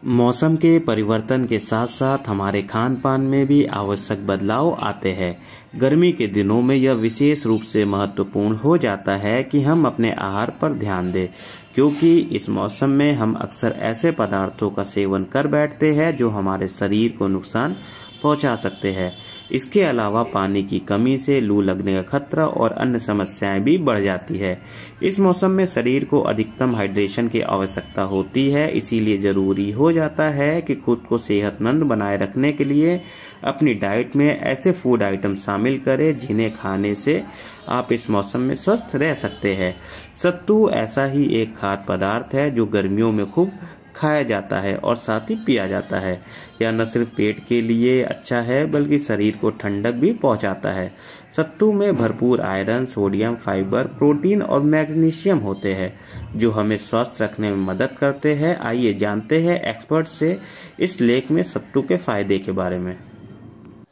मौसम के परिवर्तन के साथ साथ हमारे खान पान में भी आवश्यक बदलाव आते हैं। गर्मी के दिनों में यह विशेष रूप से महत्वपूर्ण हो जाता है कि हम अपने आहार पर ध्यान दें, क्योंकि इस मौसम में हम अक्सर ऐसे पदार्थों का सेवन कर बैठते हैं जो हमारे शरीर को नुकसान पहुंचा सकते हैं। इसके अलावा पानी की कमी से लू लगने का खतरा और अन्य समस्याएं भी बढ़ जाती है। इस मौसम में शरीर को अधिकतम हाइड्रेशन की आवश्यकता होती है, इसीलिए जरूरी हो जाता है कि खुद को सेहतमंद बनाए रखने के लिए अपनी डाइट में ऐसे फूड आइटम शामिल करें जिन्हें खाने से आप इस मौसम में स्वस्थ रह सकते हैं। सत्तू ऐसा ही एक खाद्य पदार्थ है जो गर्मियों में खूब खाया जाता है और साथ ही पिया जाता है। यह न सिर्फ पेट के लिए अच्छा है बल्कि शरीर को ठंडक भी पहुंचाता है। सत्तू में भरपूर आयरन, सोडियम, फाइबर, प्रोटीन और मैग्नीशियम होते हैं जो हमें स्वस्थ रखने में मदद करते हैं। आइए जानते हैं एक्सपर्ट से इस लेख में सत्तू के फायदे के बारे में।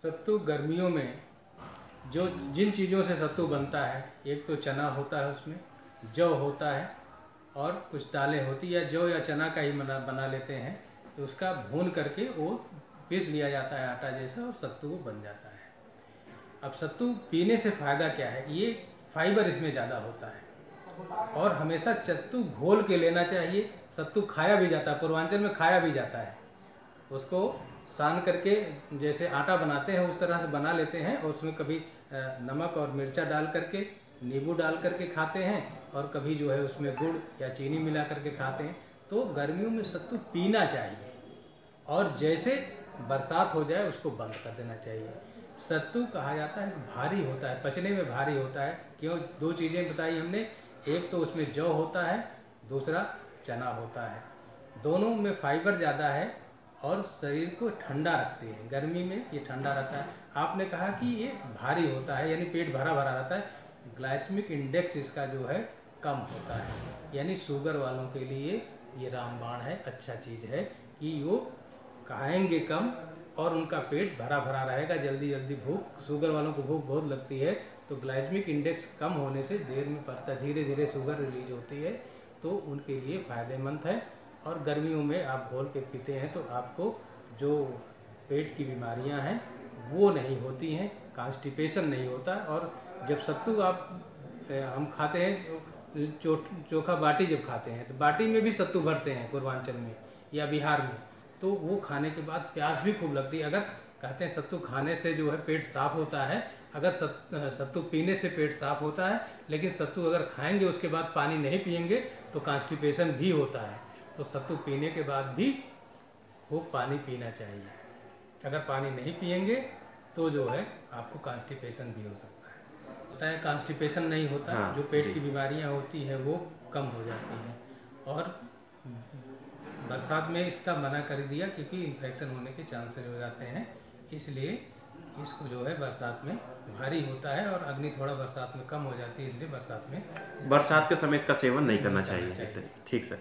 सत्तू गर्मियों में जो जिन चीज़ों से सत्तू बनता है, एक तो चना होता है, उसमें जौ होता है और कुछ दालें होती है, या जौ या चना का ही बना लेते हैं, तो उसका भून करके वो पीस लिया जाता है आटा जैसा और सत्तू वो बन जाता है। अब सत्तू पीने से फ़ायदा क्या है? ये फाइबर इसमें ज़्यादा होता है और हमेशा सत्तू घोल के लेना चाहिए। सत्तू खाया भी जाता है, पूर्वांचल में खाया भी जाता है। उसको सान करके जैसे आटा बनाते हैं उस तरह से बना लेते हैं और उसमें कभी नमक और मिर्चा डाल करके, नींबू डाल करके खाते हैं और कभी जो है उसमें गुड़ या चीनी मिला करके खाते हैं। तो गर्मियों में सत्तू पीना चाहिए और जैसे बरसात हो जाए उसको बंद कर देना चाहिए। सत्तू कहा जाता है भारी होता है, पचने में भारी होता है। क्यों? दो चीज़ें बताई हमने, एक तो उसमें जौ होता है, दूसरा चना होता है। दोनों में फाइबर ज़्यादा है और शरीर को ठंडा रखती है। गर्मी में ये ठंडा रहता है। आपने कहा कि ये भारी होता है, यानी पेट भरा भरा रहता है। ग्लाइसेमिक इंडेक्स इसका जो है कम होता है, यानी शुगर वालों के लिए ये रामबाण है, अच्छा चीज़ है कि वो खाएंगे कम और उनका पेट भरा भरा रहेगा। जल्दी जल्दी भूख, शुगर वालों को भूख बहुत लगती है, तो ग्लाइसेमिक इंडेक्स कम होने से देर में पड़ता, धीरे धीरे शुगर रिलीज होती है, तो उनके लिए फ़ायदेमंद है। और गर्मियों में आप घोल के पीते हैं तो आपको जो पेट की बीमारियां हैं वो नहीं होती हैं, कॉन्स्टिपेशन नहीं होता। और जब सत्तू हम खाते हैं, चोखा बाटी जब खाते हैं तो बाटी में भी सत्तू भरते हैं पूर्वांचल में या बिहार में, तो वो खाने के बाद प्यास भी खूब लगती है। अगर कहते हैं सत्तू खाने से जो है पेट साफ होता है, अगर सत्तू पीने से पेट साफ होता है, लेकिन सत्तू अगर खाएंगे उसके बाद पानी नहीं पिएंगे तो कॉन्स्टिपेशन भी होता है। तो सत्तू पीने के बाद भी खूब पानी पीना चाहिए। अगर पानी नहीं पिएंगे तो जो है आपको कॉन्स्टिपेशन भी हो सकता है। होता है कॉन्स्टिपेशन नहीं होता, जो पेट की बीमारियां होती हैं वो कम हो जाती हैं। और बरसात में इसका मना कर दिया क्योंकि इन्फेक्शन होने के चांसेस हो जाते हैं, इसलिए इसको जो है बरसात में भारी होता है और अग्नि थोड़ा बरसात में कम हो जाती है, इसलिए बरसात के समय इसका सेवन नहीं करना चाहिए। ठीक सर।